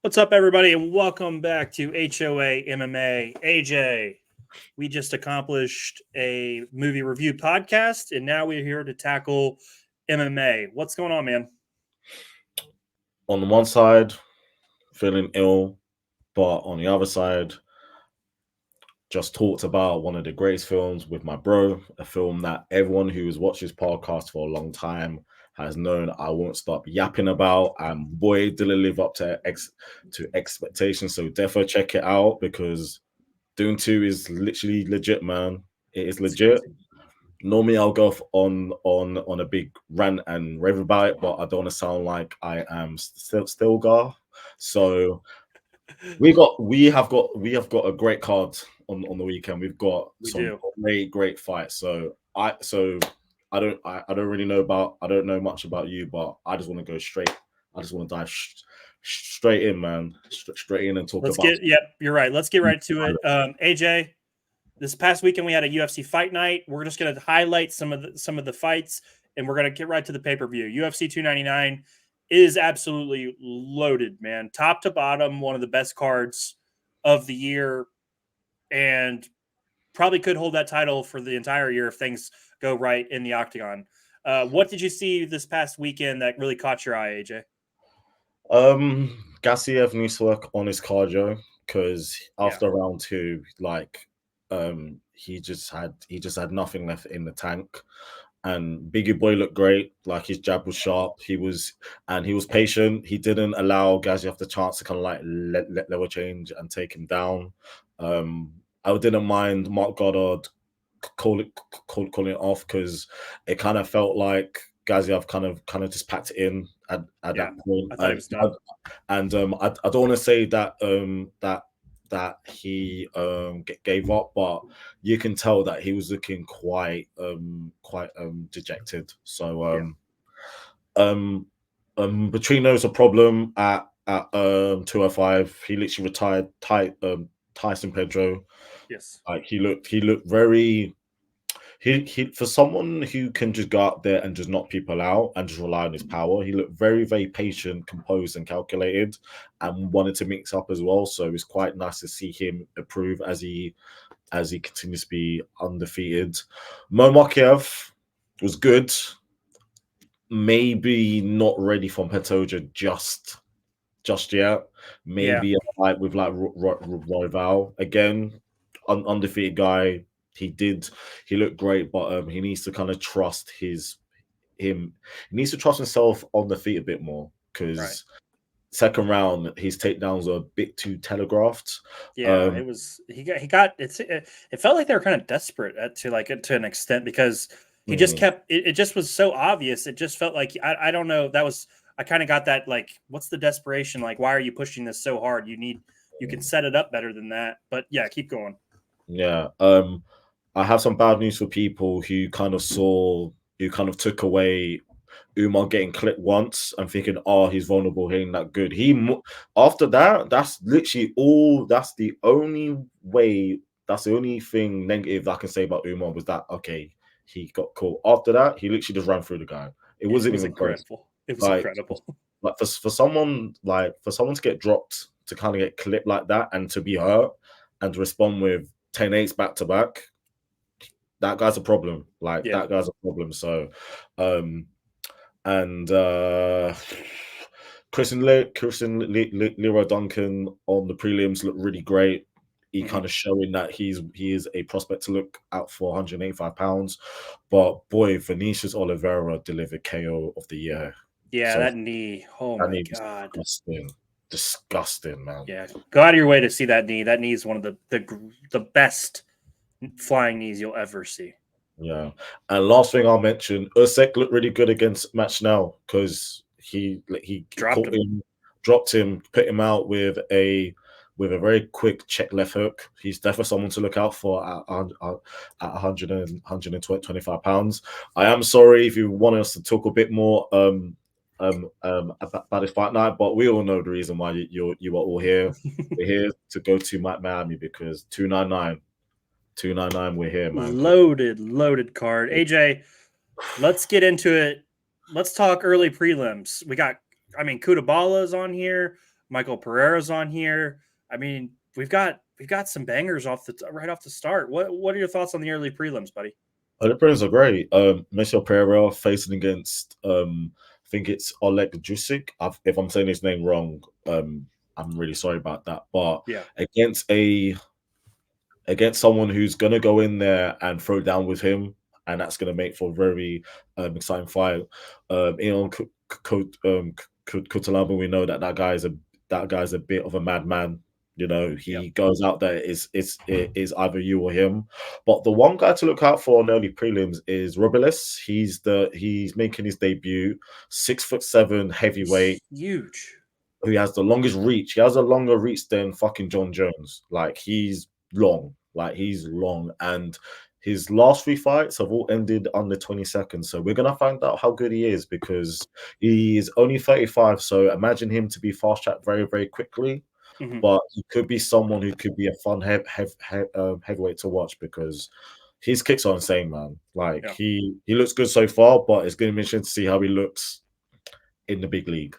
What's up, everybody, and welcome back to HOA MMA. AJ, we just accomplished a movie review podcast, and now we're here to tackle MMA. What's going on, man? On the one side, feeling ill, but on the other side, just talked about one of the greatest films with my bro, a film that everyone who has watched this podcast for a long time has known I won't stop yapping about. And boy, did it live up to expectations. So definitely check it out because Dune 2 is literally legit, man. It is It's legit. crazy. Normally I'll go on a big rant and rave about it, but I don't want to sound like I am still gar. So we have got a great card on the weekend. We've got We some do. great fights. I don't really know I don't know much about you, but I just want to go straight. I just want to dive straight in, man. Straight in and talk about. Yep, you're right. Let's get right to it. AJ, this past weekend we had a UFC fight night. We're just going to highlight some of the fights, and we're going to get right to the pay-per-view. UFC 299 is absolutely loaded, man. Top to bottom, one of the best cards of the year, and probably could hold that title for the entire year if things go right in the octagon. What did you see this past weekend that really caught your eye, AJ? Gassiev needs to work on his cardio because Yeah, after round two, he just had nothing left in the tank. And Biggie Boy looked great. Like his jab was sharp. He was patient. He didn't allow Gaziev the chance to kind of like let level change and take him down. Um, I didn't mind Mark Goddard calling it off because it kind of felt like Gaziev kind of just packed it in at yeah. that point. I thought he was done. I don't want to say that that he gave up, but you can tell that he was looking quite dejected. So Yeah. Petrino's a problem at 205. He literally retired Tyson Pedro. Yes. Like he looked very he for someone who can just go out there and just knock people out and just rely on his power, he looked very patient, composed, and calculated, and wanted to mix up as well. So it's quite nice to see him improve as he continues to be undefeated. Mo Makiev was good, maybe not ready for Petoja just yet. Yeah. Maybe a fight with like Royval again, undefeated guy. He looked great, but he needs to kind of trust him. He needs to trust himself on the feet a bit more Right. because second round his takedowns are a bit too telegraphed. Yeah. Um, He got it felt like they were kind of desperate to an extent because he just mm, kept it just was so obvious. It just felt like I don't know. That was I kind of got that like what's the desperation? Like, why are you pushing this so hard? You can mm, set it up better than that. But yeah, keep going. yeah. I have some bad news for people who kind of took away Umar getting clipped once and thinking, oh, he's vulnerable, he ain't that good. After that, that's literally all. That's the only thing negative I can say about Umar was that okay, he got caught. After that, he literally just ran through the guy. It Yeah, it wasn't was even close. incredible. It was Like, incredible. for someone to get dropped, to kind of get clipped like that, and to be hurt, and to respond with 10-8s back to back, that guy's a problem. Like Yeah. that guy's a problem. So, um, and Leroy Duncan on the prelims looked really great. He Hmm. kind of showing that he is a prospect to look out for 185 pounds. But boy, Vinicius Oliveira delivered KO of the year. Yeah, So that knee. Oh that my knee was god. disgusting, man. Yeah, go out of your way to see that knee. That knee is one of the best flying knees you'll ever see. Yeah. And last thing I'll mention, Usyk looked really good against Match Now because he Dropped caught him. him, dropped him, put him out with a very quick check left hook. He's definitely someone to look out for at 100 and 125 pounds. I am sorry if you want us to talk a bit more about this fight night, but we all know the reason why you are all here. We're here to go to Miami because 299, we're here, man. Loaded card. AJ, let's get into it. Let's talk early prelims. We got, I mean, Kutabala's on here. Michael Pereira's on here. I mean, we've got some bangers right off the start. What are your thoughts on the early prelims, buddy? Oh, the Bruins are great. Michel Pereira facing against I think it's Oleg Jusic. If I'm saying his name wrong, I'm really sorry about that. But Yeah. against someone who's gonna go in there and throw down with him, and that's gonna make for a very exciting fight. Ion Kutalaba, we know that guy's a bit of a madman. You know, Yep. he goes out there. It is either you or him. But the one guy to look out for in early prelims is Robilis. He's making his debut. 6'7" He's heavyweight huge. who has the longest reach. He has a longer reach than fucking John Jones. Like he's long. And his last 3 fights have all ended under 20 seconds. So we're gonna find out how good he is because he is only 35. So imagine him to be fast tracked very, very quickly. Hmm. But he could be someone who could be a fun heavyweight to watch because his kicks are insane, man. Like Yeah. he looks good so far, but it's gonna be interesting to see how he looks in the big league.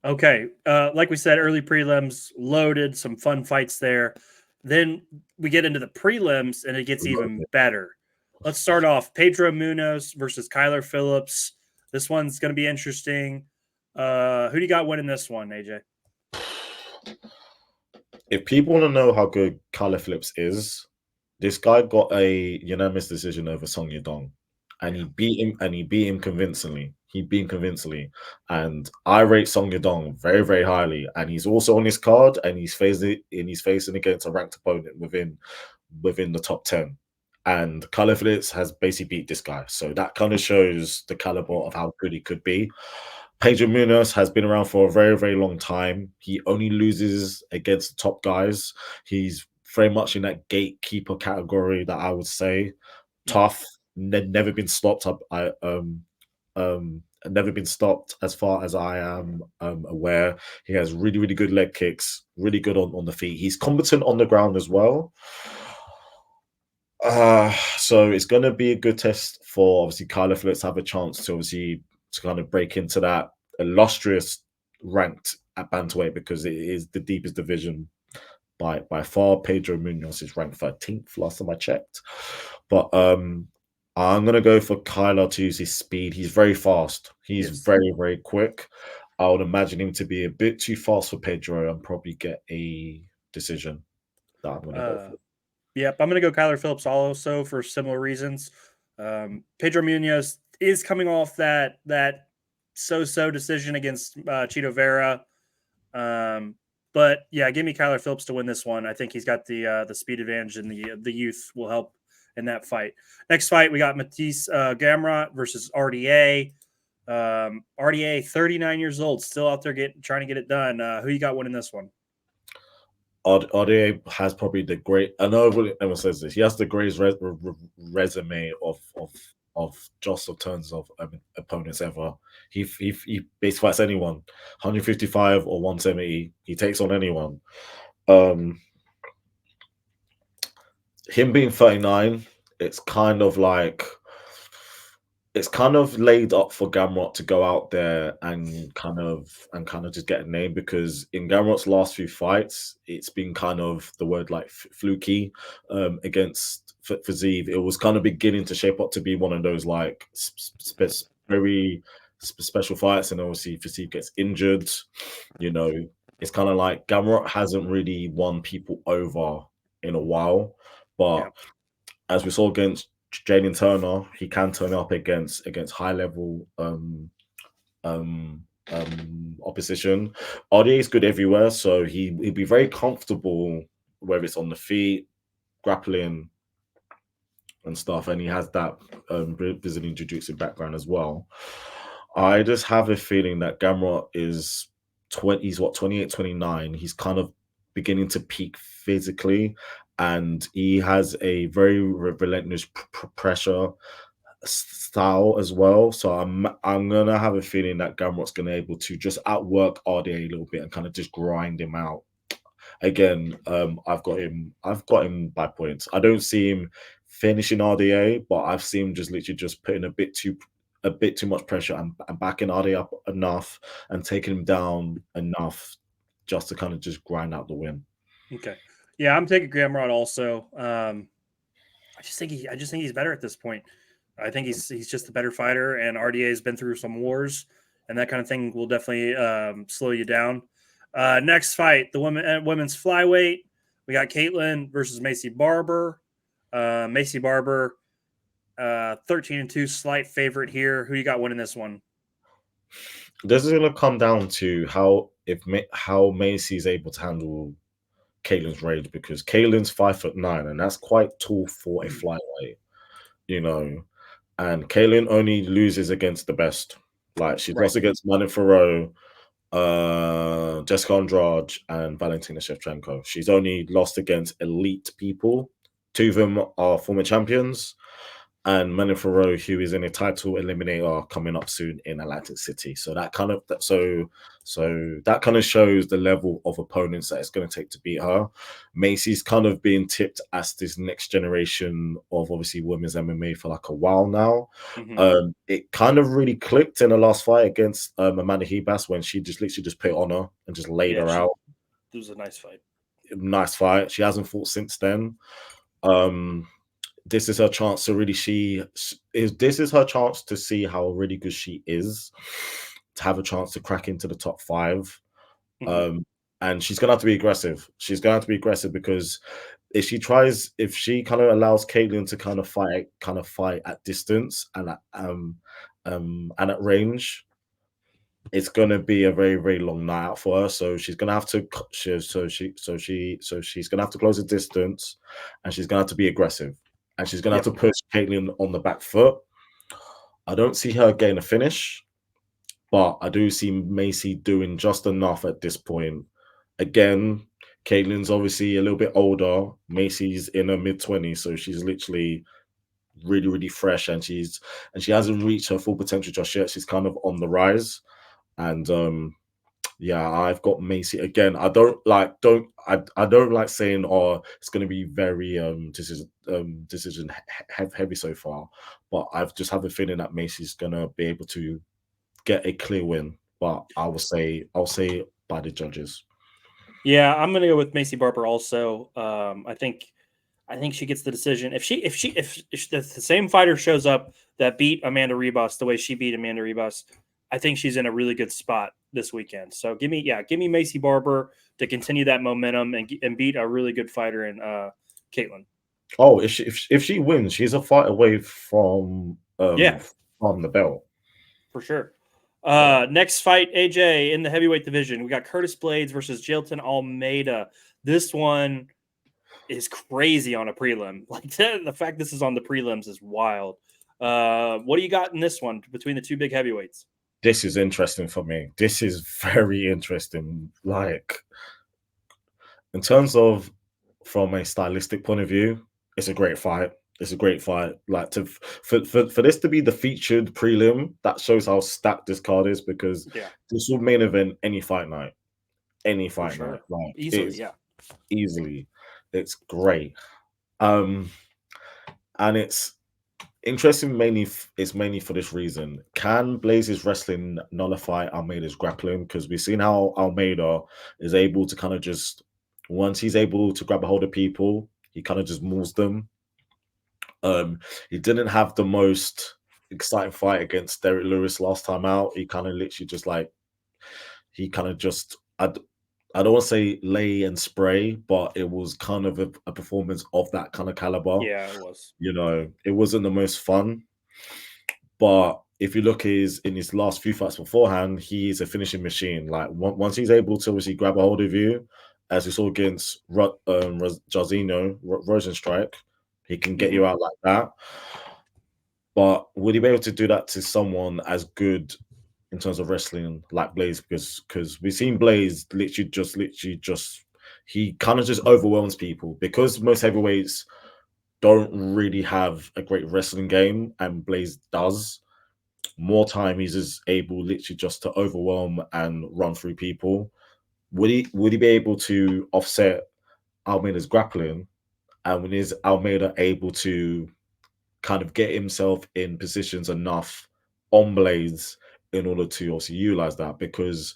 Okay. Like we said, early prelims loaded, some fun fights there. Then we get into the prelims and it gets even better. Let's start off Pedro Munoz versus Kyler Phillips. This one's going to be interesting. Who do you got winning this one, AJ? If people want to know how good Kyler Phillips is, this guy got a unanimous decision over Song Yadong, and he beat him, convincingly. He beat him convincingly, and I rate Song Yadong very, very highly. And he's also on his card, and he's facing against a ranked opponent within the top 10. And Kyler Phillips has basically beat this guy, so that kind of shows the caliber of how good he could be. Pedro Munoz has been around for a very, very long time. He only loses against the top guys. He's very much in that gatekeeper category that I would say. Mhm. Tough, never been stopped. Never been stopped as far as I am aware. He has really, really good leg kicks, really good on the feet. He's competent on the ground as well. So it's going to be a good test for obviously Kyler Phillips to have a chance to kind of break into that illustrious ranked at bantamweight because it is the deepest division by far. Pedro Munoz is ranked 13th last time I checked, but I'm gonna go for Kyler to use his speed. He's very fast. He's Yes. very, very quick. I would imagine him to be a bit too fast for Pedro and probably get a decision that I'm gonna go Uh, for. yep. I'm going to go Kyler Phillips also for similar reasons. Pedro Munoz is coming off that so decision against Cheeto Vera. But yeah, give me Kyler Phillips to win this one. I think he's got the speed advantage, and the youth will help in that fight. Next fight, we got Matisse Gamrot versus RDA. RDA, 39 years old, still out there trying to get it done. Who you got winning this one? RDA has probably the great. I know everyone says this. He has the greatest resume of just of turns of opponents ever. He basically fights anyone, 155 or 170. He takes on anyone. Um, him being 39, it's kind of like it's kind of laid up for Gamrot to go out there and kind of just get a name because in Gamrot's last few fights, it's been kind of the word like fluky against Fazeev. It was kind of beginning to shape up to be one of those like very special fights, and obviously Fazeev gets injured. You know, it's kind of like Gamrot hasn't really won people over in a while, but Yeah. as we saw against Jaden Turner, he can turn up against high level um, opposition. RDA is good everywhere, so he'd be very comfortable whether it's on the feet, grappling, and stuff, and he has that Brazilian jiu-jitsu background as well. I just have a feeling that Gamrot is 20, he's what, 28, 29. He's kind of beginning to peak physically, and he has a very relentless pressure style as well. So I'm gonna have a feeling that Gamrot's gonna able to just outwork RDA a little bit and kind of just grind him out. Again, I've got him by points. I don't see him finishing RDA, but I've seen him just literally just putting a bit too a bit too much pressure and backing Ade up enough and taking him down enough just to kind of just grind out the win. Okay. Yeah, I'm taking Gamrot also. I just think he's better at this point. I think he's just a better fighter, and RDA has been through some wars, and that kind of thing will definitely slow you down. Next fight, the women's flyweight. We got Caitlin versus Macy Barber. Macy Barber, 13-2, slight favorite here. Who you got winning this one? This is going to come down to how Macy's able to handle Caitlin's range, because Caitlin's 5'9", and that's quite tall for a flyweight, you know. And Caitlin only loses against the best. Like, she's Right. lost against Manon Ferro, Jessica Andrade, and Valentina Shevchenko. She's only lost against elite people. Two of them are former champions, and Manon Ferro, who is in a title eliminator coming up soon in Atlantic City. So that kind of shows the level of opponents that it's going to take to beat her. Macy's kind of being tipped as this next generation of obviously women's MMA for like a while now. Mm-hmm. It kind of really clicked in the last fight against Amanda Hebas, when she just literally just put it on her and just laid her out. It was a nice fight. Nice fight. She hasn't fought since then. This is her chance to really this is her chance to see how really good she is, to have a chance to crack into the top 5. Mm-hmm. And she's gonna have to be aggressive. She's gonna have to be aggressive, because if she kind of allows Caitlin to kind of fight at distance and at range, it's gonna be a very, very long night out for her. So she's gonna have to she's gonna have to close the distance, and she's gonna have to be aggressive, and she's gonna have to push Caitlin on the back foot. I don't see her getting a finish, but I do see Macy doing just enough at this point. Again, Caitlin's obviously a little bit older. Macy's in her mid-20s, so she's literally really, really fresh, and she hasn't reached her full potential just yet. She's kind of on the rise. And yeah, I've got Macy again. I don't like saying, oh, it's going to be very decision heavy so far, but I've just have a feeling that Macy's going to be able to get a clear win. But I'll say by the judges. Yeah, I'm gonna go with Macy Barber also. I think she gets the decision. If the same fighter shows up that beat Amanda Ribas the way she beat Amanda Ribas, I think she's in a really good spot this weekend. So give me Macy Barber to continue that momentum and beat a really good fighter in Caitlin. Oh, if she wins, she's a fight away from the belt for sure. Next fight, AJ, in the heavyweight division, we got Curtis Blades versus Jailton Almeida. This one is crazy on a prelim. Like the fact this is on the prelims is wild. What do you got in this one between the two big heavyweights? This is interesting for me. This is very interesting. Like, in terms of from a stylistic point of view, it's a great fight. It's a great fight. Like, for this to be the featured prelim, that shows how stacked this card is, because this will main event any fight night. Any fight night. Like, easily. It's great. And it's interesting mainly for this reason. Can Blaze's wrestling nullify Almeida's grappling? Because we've seen how Almeida is able to kind of just, once he's able to grab a hold of people, he kind of just mauls them. He didn't have the most exciting fight against Derek Lewis last time out. He kind of literally just I don't want to say lay and spray, but it was kind of a performance of that kind of caliber. Yeah, it was. You know, it wasn't the most fun. But if you look in his last few fights beforehand, he's a finishing machine. Like, once he's able to obviously grab a hold of you, as we saw against Jairzinho, Rosenstrike, he can get you out like that. But would he be able to do that to someone as good in terms of wrestling like Blaze? Because we've seen Blaze literally just he kind of just overwhelms people, because most heavyweights don't really have a great wrestling game, and Blaze does. More time he's just able literally just to overwhelm and run through people. Would he be able to offset Almeida's grappling? And is Almeida able to kind of get himself in positions enough on Blades in order to also utilize that because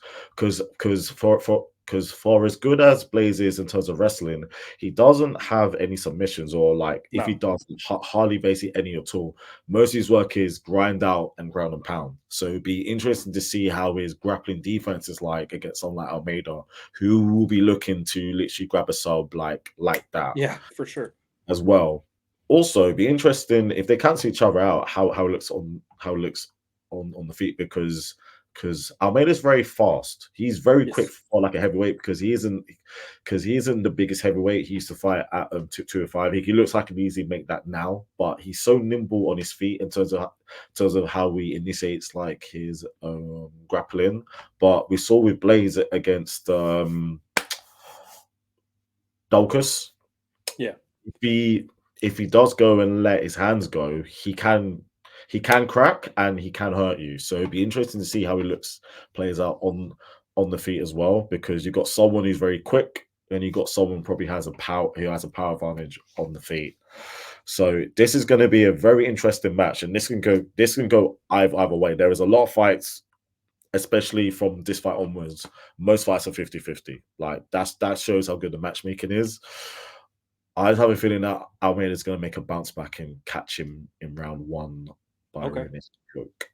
for as good as Blaze is in terms of wrestling, he doesn't have any submissions or like if he No. does hardly basically any at all. Most of his work is grind out and ground and pound. So it'd be interesting to see how his grappling defense is like against someone like Almeida, who will be looking to literally grab a sub like that Yeah, for sure. as well. Also, it'd be interesting if they cancel each other out, how it looks on the feet because Almeida's very fast. He's very quick Yes. for like a heavyweight because he isn't the biggest heavyweight. He used to fight at 205. He looks like he can easily make that now, but he's so nimble on his feet in terms of how he initiates like his grappling. But we saw with Blaze against Dulcus. Yeah. If he does go and let his hands go, he can crack and he can hurt you. So it'd be interesting to see how he plays out on the feet as well, because you've got someone who's very quick and you got someone probably has a power advantage on the feet. So this is going to be a very interesting match, and this can go either way. There is a lot of fights, especially from this fight onwards. Most fights are 50-50. Like that shows how good the matchmaking is. I just have a feeling that Almeida is going to make a bounce back and catch him in round one by Okay. Renis Cook.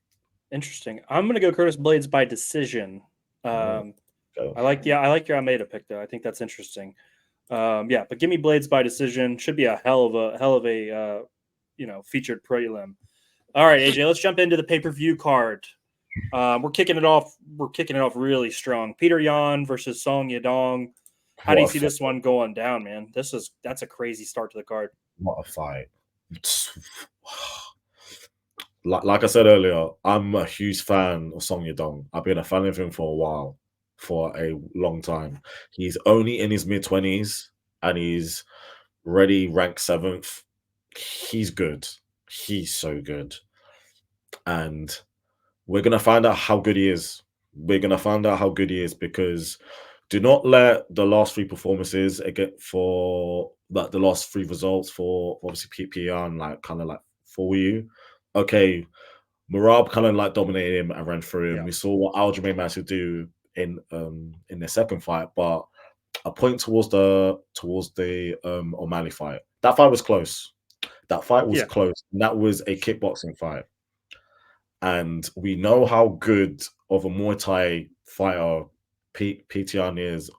Interesting. I'm gonna go Curtis Blades by decision. Oh, I like your Almeida pick though. I think that's interesting. Yeah, but give me Blades by decision. Should be a hell of a featured prelim. All right, AJ, let's jump into the pay-per-view card. We're kicking it off. We're kicking it off really strong. Peter Yan versus Song Yadong. How do you what a see fight. this one going down, man? That's a crazy start to the card. What a fight. Like I said earlier, I'm a huge fan of Song Yadong. I've been a fan of him for a while, for a long time. He's only in his mid-20s and he's already ranked 7th. He's good. He's so good. And we're going to find out how good he is. We're going to find out how good he is because do not let the last 3 performances for like the last 3 results for obviously PPR and like kind of like for you. Okay, Marab kind of like dominated him and ran through him. Yeah. We saw what Aljamain managed to do in their second fight, but a point towards the O'Malley fight. That fight was close. That fight was Yeah. close. And that was a kickboxing fight. And we know how good of a Muay Thai fighter PTN is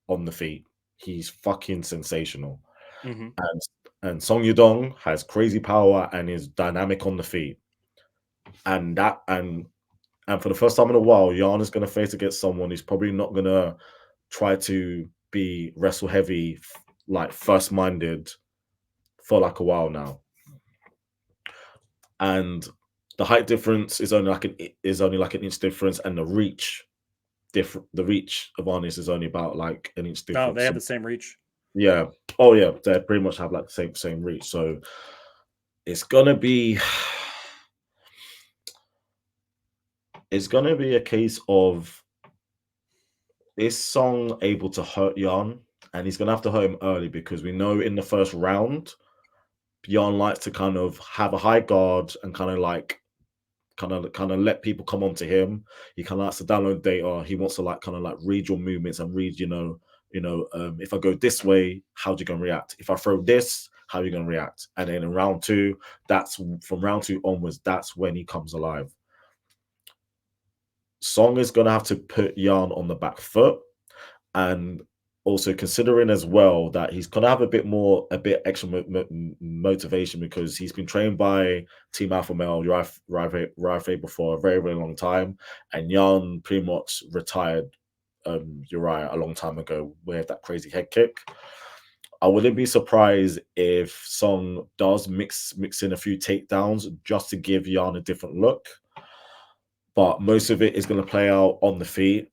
on the feet. He's fucking sensational. Mm-hmm. And Song Yudong has crazy power and is dynamic on the feet. And for the first time in a while, Jan is going to face against someone who's probably not going to try to be wrestle heavy, like first minded for like a while now. And the height difference is only like an inch difference, and the reach of Arnis is only about like an inch difference. No, they have the same reach. Yeah. Oh yeah, they pretty much have like the same reach. So it's gonna be a case of is Song able to hurt Jan, and he's gonna have to hurt him early because we know in the first round, Jan likes to kind of have a high guard and kind of let people come onto him. He kind of likes to download data. He wants to like kind of like read your movements and read, if I go this way, how's you gonna react? If I throw this, how are you gonna react? And then in round 2, from round 2 onwards, that's when he comes alive. Song is gonna have to put Jan on the back foot, and also considering as well that he's gonna have a bit extra motivation because he's been trained by Team Alpha Male Uriah before a very, very long time, and Jan pretty much retired Uriah a long time ago with that crazy head kick. I wouldn't be surprised if Song does mix in a few takedowns just to give Jan a different look, but most of it is going to play out on the feet.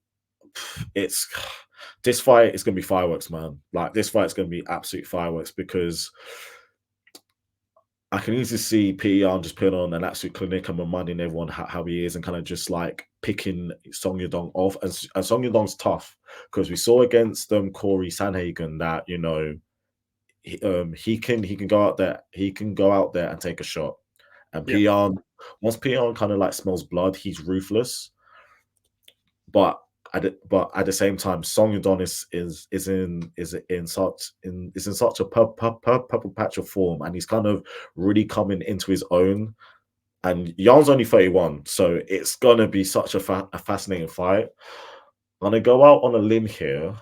This fight is going to be fireworks, man. Like this fight is going to be absolute fireworks because I can easily see Peter just putting on an absolute clinic and reminding everyone how he is and kind of just like picking Song Yadong off. And Song Yadong's tough because we saw against Corey Sanhagen that he can go out there and take a shot, And Yeah. Peon, once Peon kind of like smells blood, he's ruthless. But at the same time, Song Yudon is in such a purple patch of form, and he's kind of really coming into his own. And Yarn's only 31, so it's gonna be such a fascinating fight. I'm gonna go out on a limb here.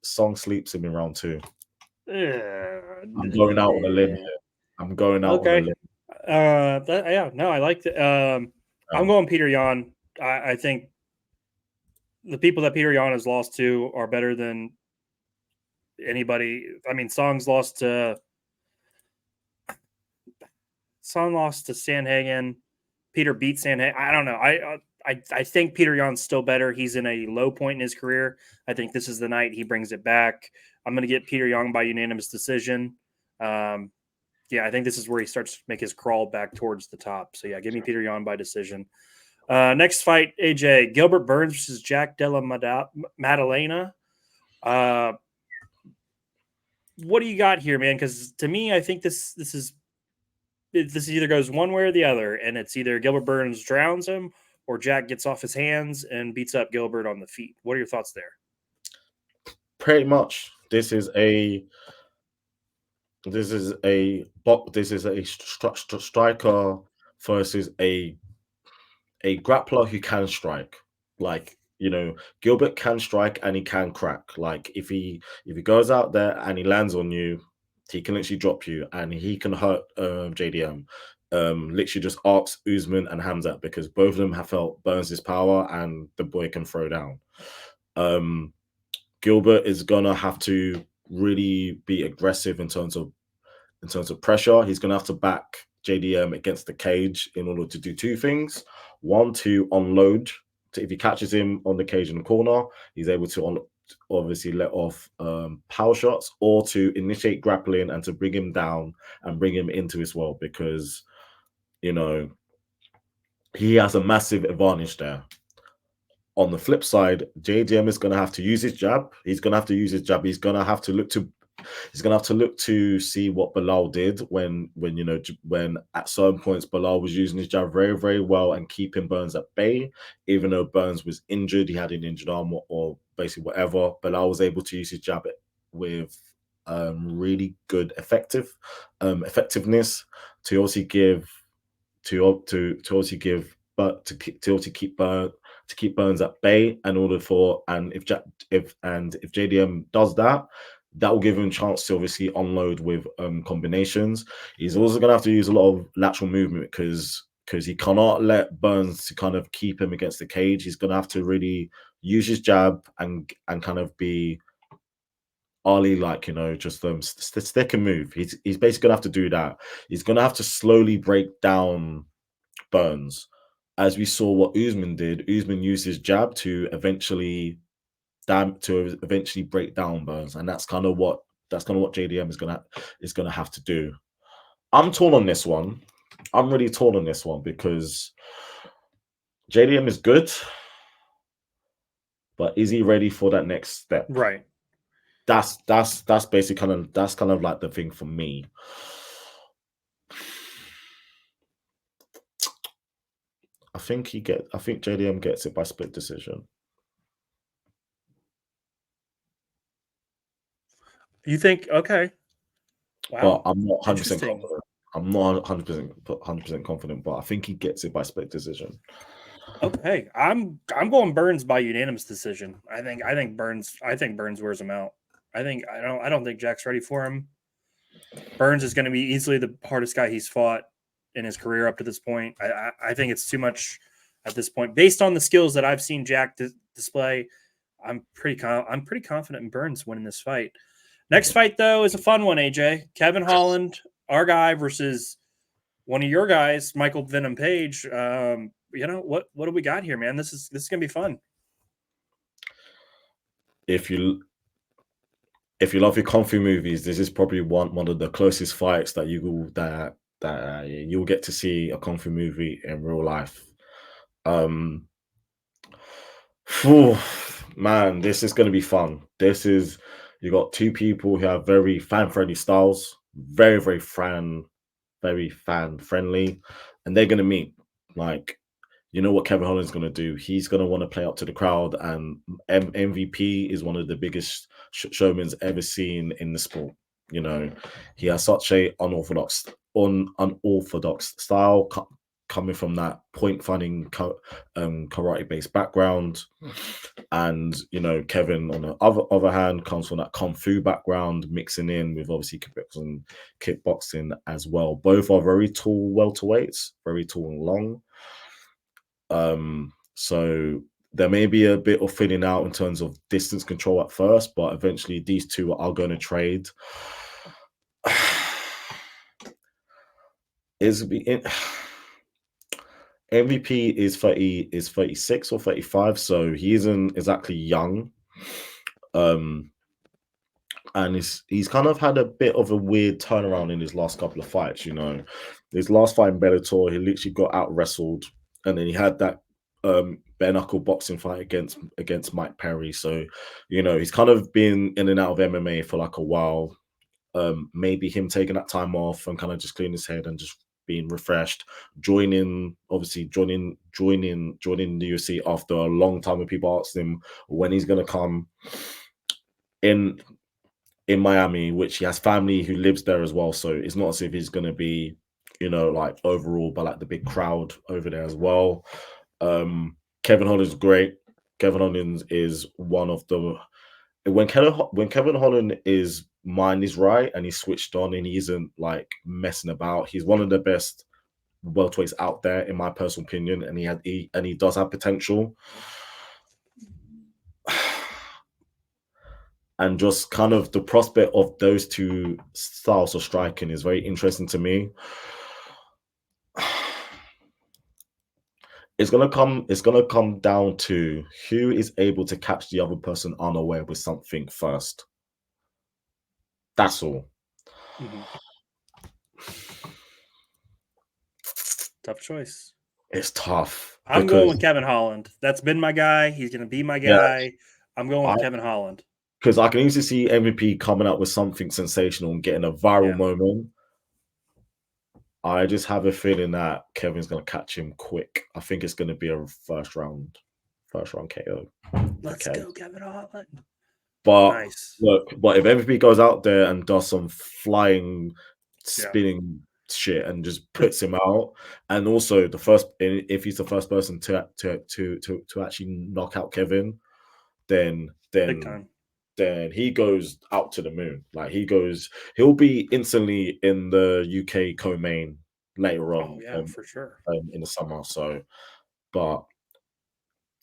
Song sleeps him in round 2. I'm going out on a limb here. I'm going out on a Okay. limb. Yeah, no, I like it. I'm Um, going Peter Yan. I think the people that Peter Yan has lost to are better than anybody. I mean, Song lost to Sandhagen. Peter beat Sandhagen. I don't know. I think Peter Yan's still better. He's in a low point in his career. I think this is the night he brings it back. I'm going to get Peter Yan by unanimous decision. Yeah, I think this is where he starts to make his crawl back towards the top. So yeah, give me Peter Yan by decision. Next fight, AJ Gilbert Burns versus Jack Della Maddalena. What do you got here, man? Because to me, I think this either goes one way or the other, and it's either Gilbert Burns drowns him or Jack gets off his hands and beats up Gilbert on the feet. What are your thoughts there? pretty much, this is a striker versus a grappler who can strike. Like, Gilbert can strike and he can crack. Like, if he goes out there and he lands on you, he can literally drop you and he can hurt JDM. Literally just ask Usman and Hamzat, because both of them have felt Burns' power and the boy can throw down. Gilbert is gonna have to really be aggressive in terms of pressure. He's gonna have to back JDM against the cage in order to do two things. One, to unload. If he catches him on the cage in the corner, he's able to obviously let off power shots, or to initiate grappling and to bring him down and bring him into his world, because he has a massive advantage there. On the flip side, JDM is going to have to use his jab. He's going to have to use his jab. He's going to have to look to see what Bilal did when at certain points Bilal was using his jab very, very well and keeping Burns at bay. Even though Burns was injured, he had an injured arm or basically whatever, Bilal was able to use his jab with really good effectiveness to also give to keep Burns at bay in order for, and if JDM does that, that will give him a chance to obviously unload with combinations. He's also going to have to use a lot of lateral movement because he cannot let Burns to kind of keep him against the cage. He's going to have to really use his jab and kind of be Ali, like, just stick and move. He's basically going to have to do that. He's going to have to slowly break down Burns, as we saw what Usman did. Usman used his jab to eventually break down Burns, and that's kind of what JDM is gonna have to do. I'm torn on this one. I'm really torn on this one because JDM is good, but is he ready for that next step? Right. That's basically kind of like the thing for me. I think JDM gets it by split decision. You think? Okay. Wow. But I'm not 100% Interesting. confident. I'm not 100% confident, but I think he gets it by split decision. Okay, I'm going Burns by unanimous decision. I think Burns wears him out. I don't think Jack's ready for him. Burns is going to be easily the hardest guy he's fought in his career up to this point. I think it's too much at this point, based on the skills that I've seen Jack display. I'm pretty confident in Burns winning this fight. Next fight though is a fun one. AJ Kevin Holland, our guy, versus one of your guys, Michael Venom Page. What do we got here, man? This is gonna be fun. If you love your kung fu movies, this is probably one of the closest fights that you'll get to see a kung fu movie in real life. Man, this is going to be fun. You got two people who have very fan-friendly styles, very, very fan very fan friendly, and they're gonna meet. Like, you know what Kevin Holland's gonna do? He's gonna want to play up to the crowd, and MVP is one of the biggest showman's ever seen in the sport. You know, he has such a unorthodox style, coming from that point finding karate based background. And you know, Kevin on the other hand comes from that kung fu background, mixing in with obviously kickboxing as well. Both are very tall welterweights, very tall and long. So there may be a bit of thinning out in terms of distance control at first, but eventually these two are going to trade. MVP is 36 or 35, so he isn't exactly young. And he's kind of had a bit of a weird turnaround in his last couple of fights. You know, his last fight in Bellator, he literally got out wrestled, and then he had that bare knuckle boxing fight against Mike Perry. So, you know, he's kind of been in and out of MMA for like a while. Maybe him taking that time off and kind of just clearing his head and just being refreshed, joining the UFC after a long time when people asked him when he's gonna come in Miami, which he has family who lives there as well. So it's not as if he's gonna be, you know, like overall by like the big crowd over there as well. Kevin Holland's great. Kevin Holland is one of the when Kevin Holland is mind is right and he's switched on and he isn't like messing about, he's one of the best welterweights out there in my personal opinion, and he does have potential. And just kind of the prospect of those two styles of striking is very interesting to me. It's gonna come down to who is able to catch the other person unaware with something first. That's all. Mm-hmm. Tough choice. It's tough. I'm going with Kevin Holland. That's been my guy. He's going to be my guy. Yeah, I'm going with Kevin Holland. Because I can easily see MVP coming up with something sensational and getting a viral moment. I just have a feeling that Kevin's going to catch him quick. I think it's going to be a first round KO. Let's go, Kevin Holland. But nice. Look, but if MVP goes out there and does some flying, spinning shit and just puts him out, and also if he's the first person to actually knock out Kevin, then he goes out to the moon. Like he'll be instantly in the UK co-main later on. For sure. In the summer. So, but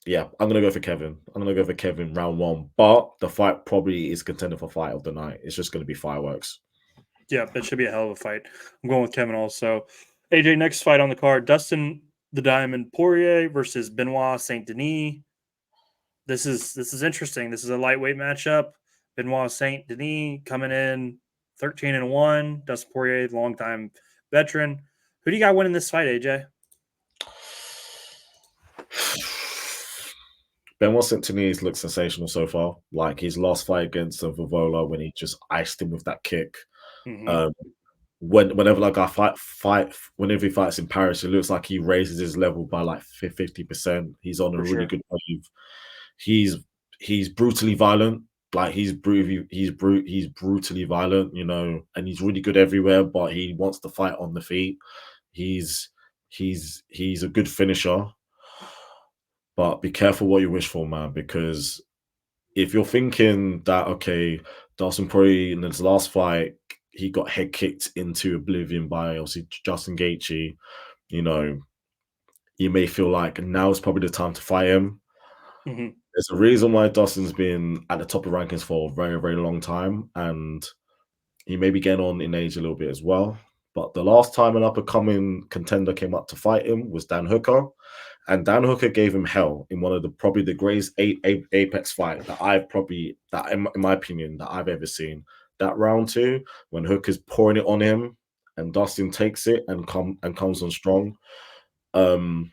yeah, I'm gonna go for Kevin. I'm gonna go for Kevin round one. But the fight probably is contender for fight of the night. It's just gonna be fireworks. Yeah, it should be a hell of a fight. I'm going with Kevin also. AJ, next fight on the card: Dustin the Diamond Poirier versus Benoit Saint Denis. This is interesting. This is a lightweight matchup. Benoit Saint Denis coming in 13-1. Dustin Poirier, longtime veteran. Who do you got winning this fight, AJ? Benoit Saint Denis looks sensational so far. Like his last fight against Vovola when he just iced him with that kick. Mm-hmm. Whenever like I whenever he fights in Paris, it looks like he raises his level by like 50%. He's on a really good wave. He's brutally violent. Like he's brutally violent, you know, and he's really good everywhere, but he wants to fight on the feet. He's a good finisher. But be careful what you wish for, man, because if you're thinking that, okay, Dustin Poirier in his last fight, he got head kicked into oblivion by obviously Justin Gaethje, you know, you may feel like now is probably the time to fight him. Mm-hmm. There's a reason why Dustin's been at the top of rankings for a very, very long time, and he may be getting on in age a little bit as well. But the last time an up-and-coming contender came up to fight him was Dan Hooker. And Dan Hooker gave him hell in one of probably the greatest Apex fight that in my opinion, that I've ever seen. That round 2, when Hooker's pouring it on him and Dustin takes it and comes on strong. Benoit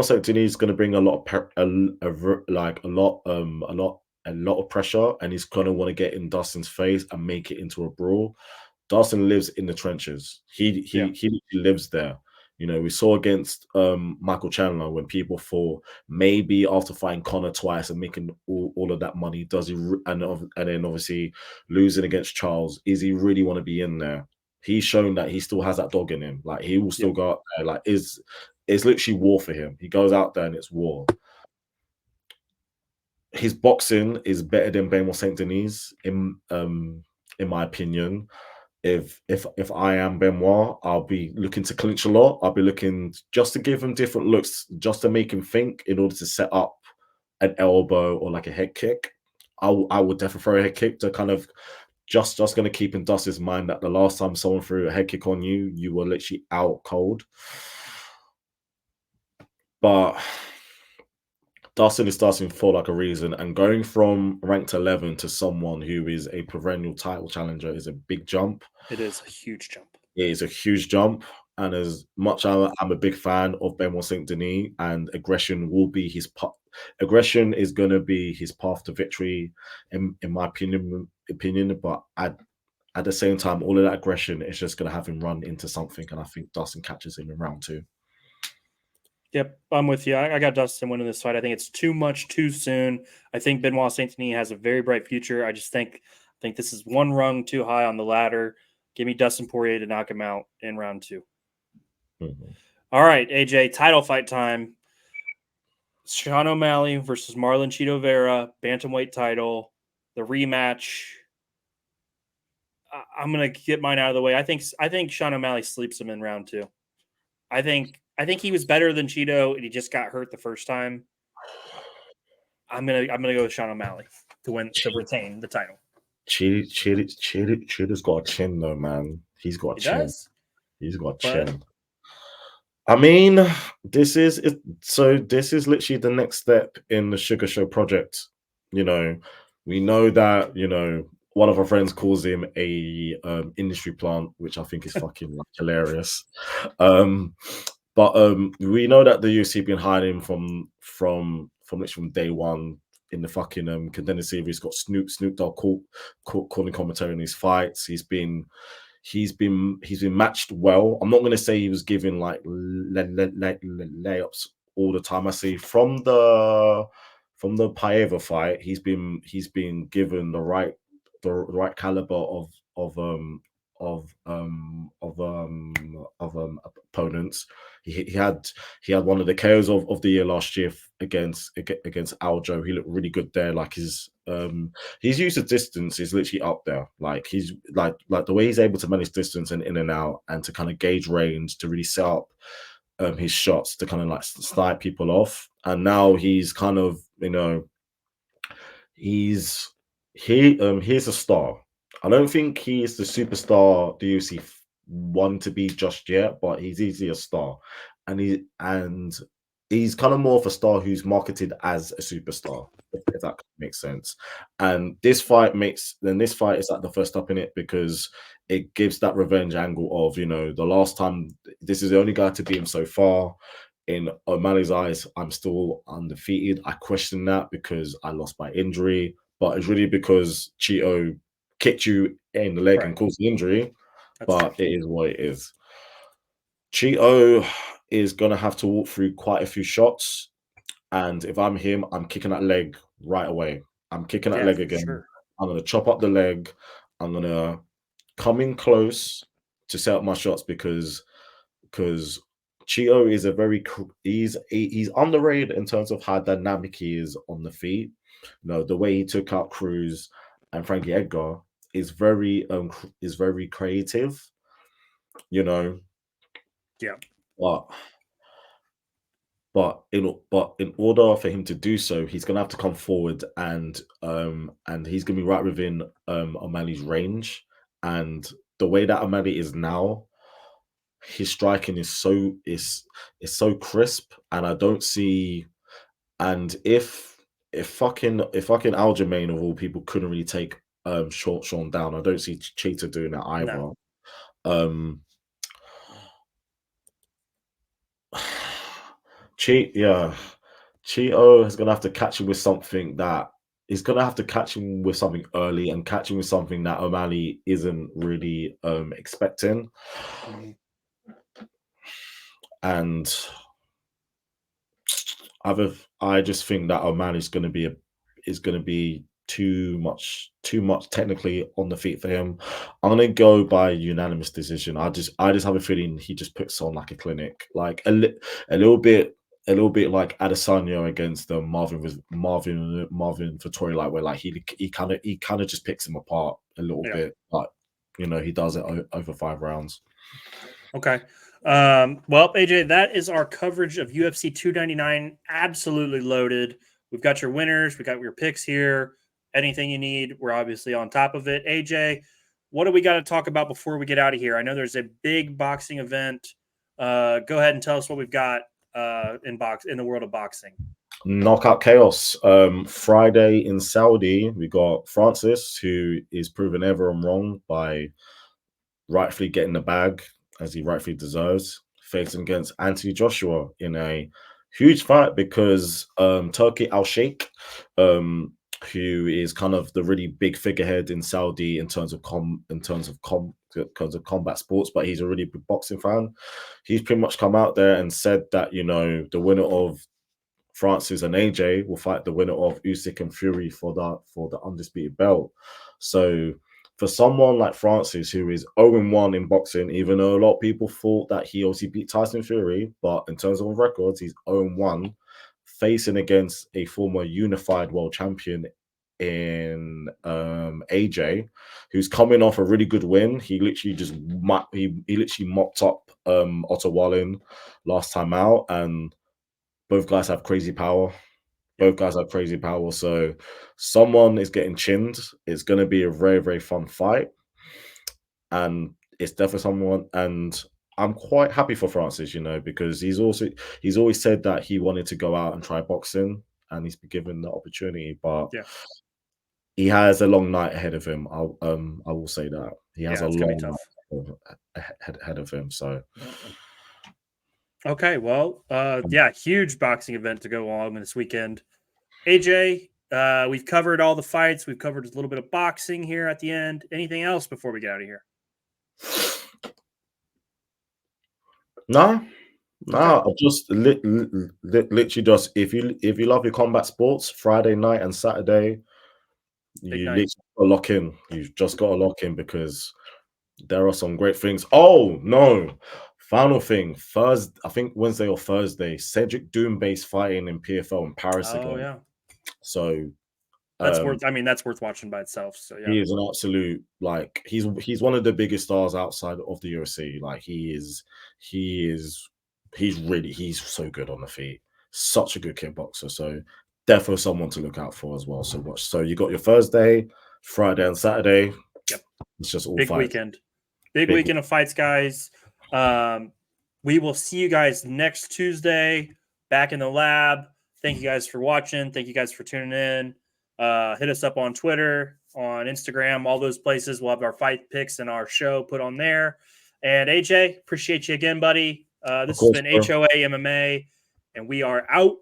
Saint Denis is going to bring a lot of pressure, and he's going to want to get in Dustin's face and make it into a brawl. Dawson lives in the trenches. Yeah. He lives there. You know, we saw against Michael Chandler when people thought maybe after fighting Connor twice and making all of that money, does he? And then obviously losing against Charles, is he really want to be in there? He's shown that he still has that dog in him. Like he will still Yep. go out there. Like it's literally war for him. He goes out there and it's war. His boxing is better than Benoit Saint Denis in my opinion. If I am Benoit, I'll be looking to clinch a lot. I'll be looking just to give him different looks, just to make him think in order to set up an elbow or like a head kick. I would definitely throw a head kick to kind of just going to keep in Dust's mind that the last time someone threw a head kick on you, you were literally out cold. But Dustin is starting for like a reason, and going from ranked 11 to someone who is a perennial title challenger is a big jump. It is a huge jump. It is a huge jump. And as much as I'm a big fan of Benoit Saint Denis, and aggression will be his aggression is going to be his path to victory, in my opinion. But at the same time, all of that aggression is just going to have him run into something, and I think Dustin catches him in round 2. Yep, I'm with you. I got Dustin winning this fight. I think it's too much too soon. I think Benoit Saint Denis has a very bright future. I just think this is one rung too high on the ladder. Give me Dustin Poirier to knock him out in round 2. Mm-hmm. All right, AJ, title fight time. Sean O'Malley versus Marlon Chito Vera, bantamweight title, the rematch. I'm gonna get mine out of the way. I think Sean O'Malley sleeps him in round 2. I think he was better than Chito, and he just got hurt the first time. I'm gonna go with Sean O'Malley to retain the title. Chito's got a chin though, man. He's got a chin. Does. He's got a But chin. I mean, this is literally the next step in the Sugar Show project. You know, we know that, one of our friends calls him a industry plant, which I think is fucking like hilarious. But we know that the UFC been hiding him literally from day one in the fucking contender series. He's got Snoop Dogg calling commentary in his fights. He's been matched well. I'm not going to say he was given like layups all the time. I see from the Paiva fight, he's been given the right caliber of opponents. He had one of the KOs of the year last year against Aljo. He looked really good there. Like his use of distance is literally up there. Like he's like the way he's able to manage distance and in and out, and to kind of gauge range to really set up his shots to kind of like snipe people off. And now he's kind of, he's a star. I don't think he is the superstar the UFC want to be just yet, but he's easily a star, and he's kind of more of a star who's marketed as a superstar, if that makes sense. And this fight is like the first step in it, because it gives that revenge angle of, the last time, this is the only guy to beat him so far. In O'Malley's eyes, I'm still undefeated. I question that because I lost by injury, but it's really because Chito kicked you in the leg and caused the injury. But it is what it is. Chito is going to have to walk through quite a few shots. And if I'm him, I'm kicking that leg right away. I'm kicking that leg again. Sure. I'm going to chop up the leg. I'm going to come in close to set up my shots, because Chito is he's underrated in terms of how dynamic he is on the feet. The way he took out Cruz and Frankie Edgar is very creative. Yeah. But in order for him to do so, he's gonna have to come forward, and he's gonna be right within O'Malley's range. And the way that O'Malley is now, his striking is so crisp, and I don't see. And if fucking Aljamain of all people couldn't really take Sean down, I don't see Cheetah doing that either. No. Chito is gonna have to catch him with something that he's gonna have to catch him with something early and catch him with something that O'Malley isn't really expecting. Mhm. And I just think that O'Malley's is gonna be too much technically on the feet for him. I'm gonna go by unanimous decision. I just have a feeling he just puts on like a clinic, like a little bit. A little bit like Adesanya against Marvin Vettori, like where like he kind of just picks him apart a little Yeah. bit, but he does it over 5 rounds. Okay. Well, AJ, that is our coverage of UFC 299. Absolutely loaded. We've got your winners. We got your picks here. Anything you need, we're obviously on top of it. AJ, what do we got to talk about before we get out of here? I know there's a big boxing event. Go ahead and tell us what we've got in the world of boxing. Knockout Chaos. Friday in Saudi, we got Francis, who is proven everyone wrong by rightfully getting the bag as he rightfully deserves, facing against Anthony Joshua in a huge fight because Turkey Al Sheikh, who is kind of the really big figurehead in Saudi in terms of combat sports, but he's a really big boxing fan. He's pretty much come out there and said that the winner of Francis and AJ will fight the winner of Usyk and Fury for the undisputed belt. So for someone like Francis, who is 0-1 in boxing, even though a lot of people thought that he obviously beat Tyson Fury, but in terms of records, he's 0-1, facing against a former unified world champion in AJ, who's coming off a really good win. He literally mopped up Otto Wallin last time out, and both guys have crazy power. Both guys have crazy power. So someone is getting chinned. It's going to be a very, very fun fight. And it's definitely someone. And I'm quite happy for Francis, because he's always said that he wanted to go out and try boxing, and he's been given the opportunity. But Yeah. he has a long night ahead of him. I will say that. He has a It's gonna be long tough. night ahead of him. So Okay, well, huge boxing event to go on this weekend. AJ, we've covered all the fights. We've covered a little bit of boxing here at the end. Anything else before we get out of here? no, Okay. I just literally just if you love your combat sports, Friday night and Saturday, Big you night. literally got to lock in. You've just got to lock in because there are some great things. Oh no! Final thing, Thursday, I think Wednesday or Thursday, Cedric Doumbé's fighting in PFL in Paris Oh again. yeah. So That's worth watching by itself. So yeah. he is an absolute he's one of the biggest stars outside of the UFC. Like he's so good on the feet. Such a good kickboxer. So definitely someone to look out for as well. So watch. So you got your Thursday, Friday, and Saturday. Yep. It's just all Big fights. weekend. Big weekend of fights, guys. We will see you guys next Tuesday back in the lab. Thank you guys for watching. Thank you guys for tuning in. Hit us up on Twitter, on Instagram, all those places. We'll have our fight picks and our show put on there. And AJ, appreciate you again, buddy. This has been bro. HOA MMA, and we are out.